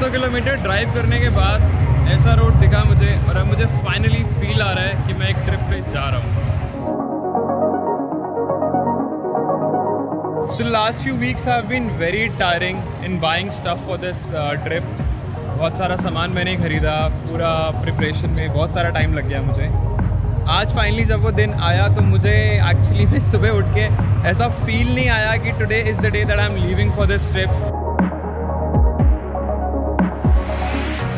500 kilometre drive करने के बाद ऐसा रोड दिखा मुझे और अब मुझे फाइनली फील आ रहा है कि मैं एक ट्रिप पे जा रहा हूँ। So the last few weeks have been very tiring in buying stuff for this trip. बहुत सारा सामान मैंने खरीदा, पूरा प्रिपरेशन में बहुत सारा टाइम लग गया मुझे। आज फाइनली जब वो दिन आया तो मुझे एक्चुअली मैं सुबह उठ के ऐसा फील नहीं आया कि today is the day that I am leaving for this trip.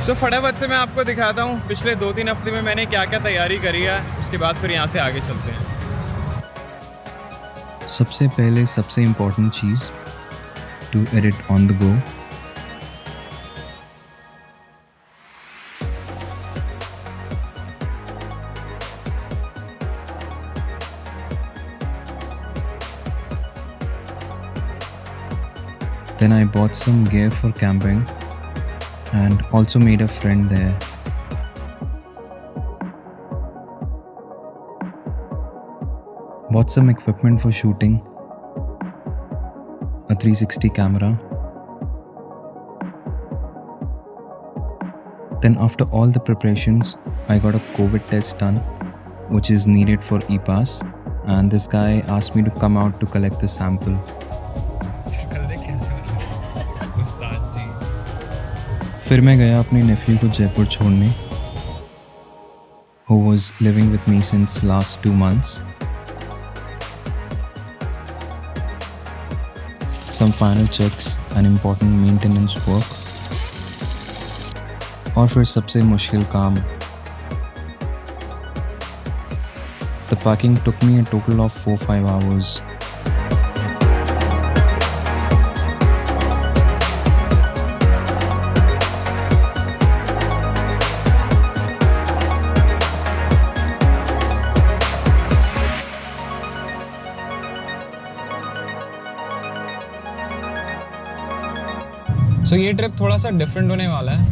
So फटाफट से मैं आपको दिखाता हूँ पिछले 2-3 हफ्ते में मैंने क्या क्या तैयारी करी है, उसके बाद फिर यहाँ से आगे चलते हैं। सबसे पहले सबसे इम्पोर्टेंट चीज़ to edit on the go. Then I bought some gear for camping and also made a friend there. Bought some equipment for shooting, a 360 camera. Then after all the preparations, I got a COVID test done, which is needed for e-pass, and this guy asked me to come out to collect the sample. फिर मैं गया अपने नेफ्यू को जयपुर छोड़ने, who was living with me since last 2 months. Some final checks and important maintenance work. और फिर सबसे मुश्किल काम. The packing took me a total of 4-5 hours. तो ये ट्रिप थोड़ा सा डिफरेंट होने वाला है।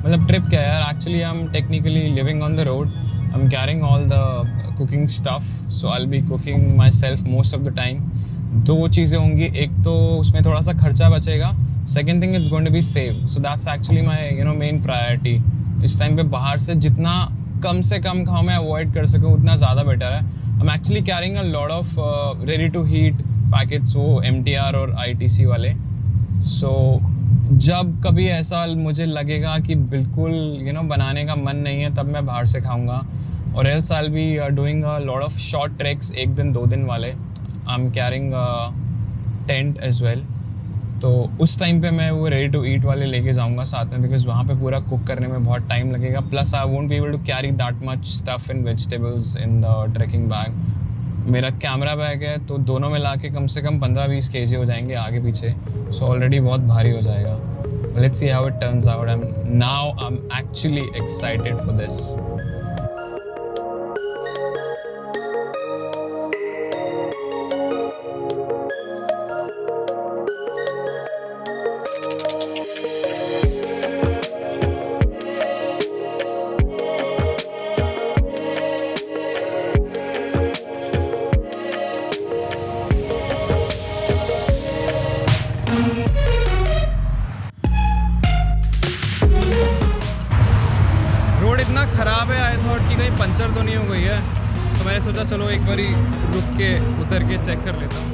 मतलब ट्रिप क्या है यार, actually I am technically living on the road, I am carrying all the cooking stuff, so I will B cooking my self most of the time. 2 चीज़ें होंगी, एक तो उसमें थोड़ा सा खर्चा बचेगा, second thing it's going to be save, so that's actually my main priority. इस टाइम पे बाहर से जितना कम से कम खाओ मैं अवॉइड कर सकूँ उतना ज़्यादा बेटर है। I am actually carrying a lot of ready to heat packets, वो MTR और ITC वाले। सो जब कभी ऐसा मुझे लगेगा कि बिल्कुल बनाने का मन नहीं है, तब मैं बाहर से खाऊंगा। और else I will be doing a lot of short treks, 1 दिन 2 दिन वाले। I am carrying tent as well, तो उस टाइम पे मैं वो रेडी टू ईट वाले लेके जाऊंगा साथ में, बिकॉज वहाँ पे पूरा कुक करने में बहुत टाइम लगेगा। Plus I won't be able to carry that much stuff in vegetables in the trekking bag. मेरा कैमरा बैग है तो दोनों मिला के कम से कम 15-20 kg हो जाएंगे आगे पीछे, सो ऑलरेडी बहुत भारी हो जाएगा। Let's see how it turns out. Now I am actually excited for this. इतना ख़राब है, आई थॉट कि कहीं पंचर तो नहीं हो गई है, तो मैंने सोचा चलो एक बारी रुक के उतर के चेक कर लेता हूँ।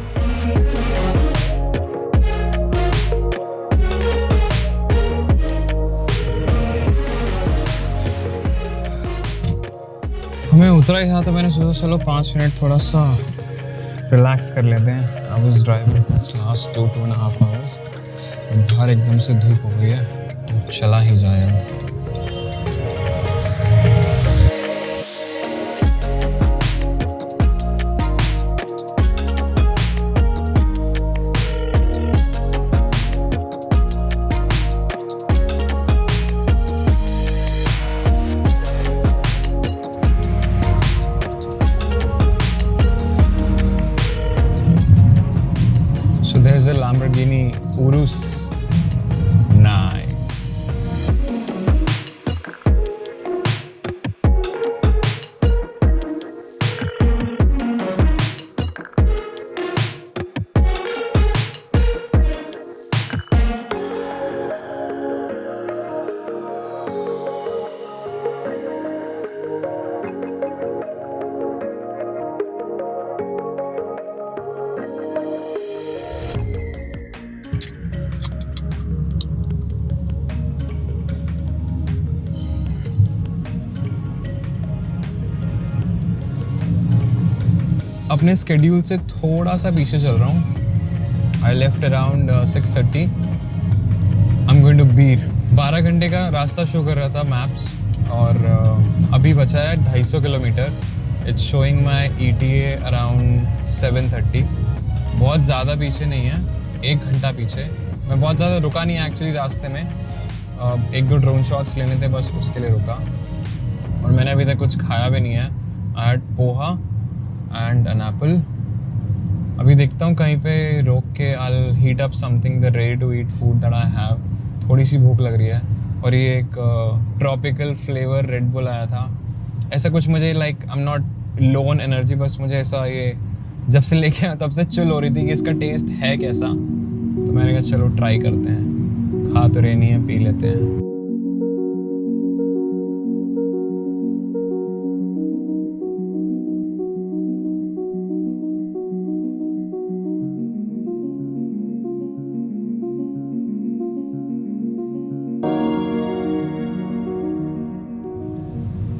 हमें उतरा ही था तो मैंने सोचा चलो 5 मिनट थोड़ा सा रिलैक्स कर लेते हैं। I was driving last 2.5 hours, बाहर एकदम से धूप हो गई है तो चला ही जाए। So there's a Lamborghini Urus. Nice. अपने स्केड्यूल से थोड़ा सा पीछे चल रहा हूँ। I left around 6:30। I am going to Bir. 12 घंटे का रास्ता शो कर रहा था मैप्स, और अभी बचा है 250 kilometre. It's showing my ETA around 7:30। बहुत ज़्यादा पीछे नहीं है, 1 घंटा पीछे। मैं बहुत ज़्यादा रुका नहीं है एक्चुअली रास्ते में, 1-2 ड्रोन शॉट्स लेने थे बस, उसके लिए रुका। और मैंने अभी तक कुछ खाया भी नहीं है। I had poha and an apple. अभी देखता हूँ कहीं पे रोक के I will heat up something the ready to eat food that I have. थोड़ी सी भूख लग रही है। और ये एक ट्रॉपिकल फ्लेवर रेड बुल आया था। ऐसा कुछ मुझे like I am not low on energy, बस मुझे ऐसा ये जब से लेके आया तब से चिल हो रही थी कि इसका टेस्ट है कैसा। तो मैंने कहा चलो ट्राई करते हैं, खा तो रहे नहीं है, पी लेते हैं।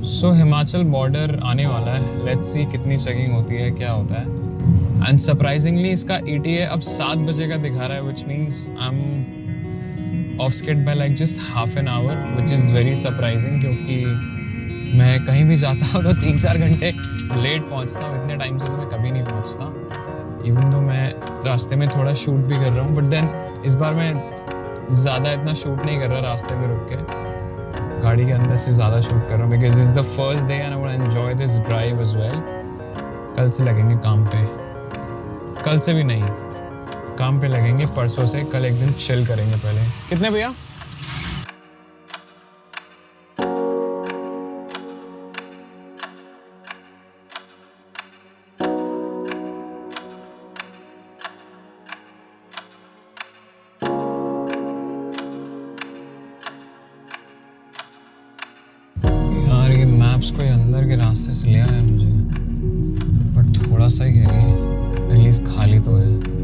सो हिमाचल बॉर्डर आने वाला है। लेट्स सी कितनी चेकिंग होती है, क्या होता है। एंड सरप्राइजिंगली इसका ETA अब 7 बजे का दिखा रहा है, which means I am off scared by like just half an hour, which is very surprising. क्योंकि मैं कहीं भी जाता हूँ तो 3-4 घंटे लेट पहुँचता हूँ। इतने टाइम से तो मैं कभी नहीं पहुँचता, इवन दो मैं रास्ते में थोड़ा शूट भी कर रहा हूँ। बट देन इस बार मैं ज़्यादा इतना शूट नहीं कर रहा रास्ते में रुक के, गाड़ी के अंदर से ज़्यादा शूट कर रहा हूँ, because is the first day and I want to enjoy this drive as well. कल से लगेंगे काम पे, कल से भी नहीं, काम पे लगेंगे परसों से। कल एक दिन चिल करेंगे पहले। कितने भैया? यार ये मैप्स कोई अंदर के रास्ते से ले आया मुझे, बट थोड़ा सा ही है, एटलीस्ट खाली तो है।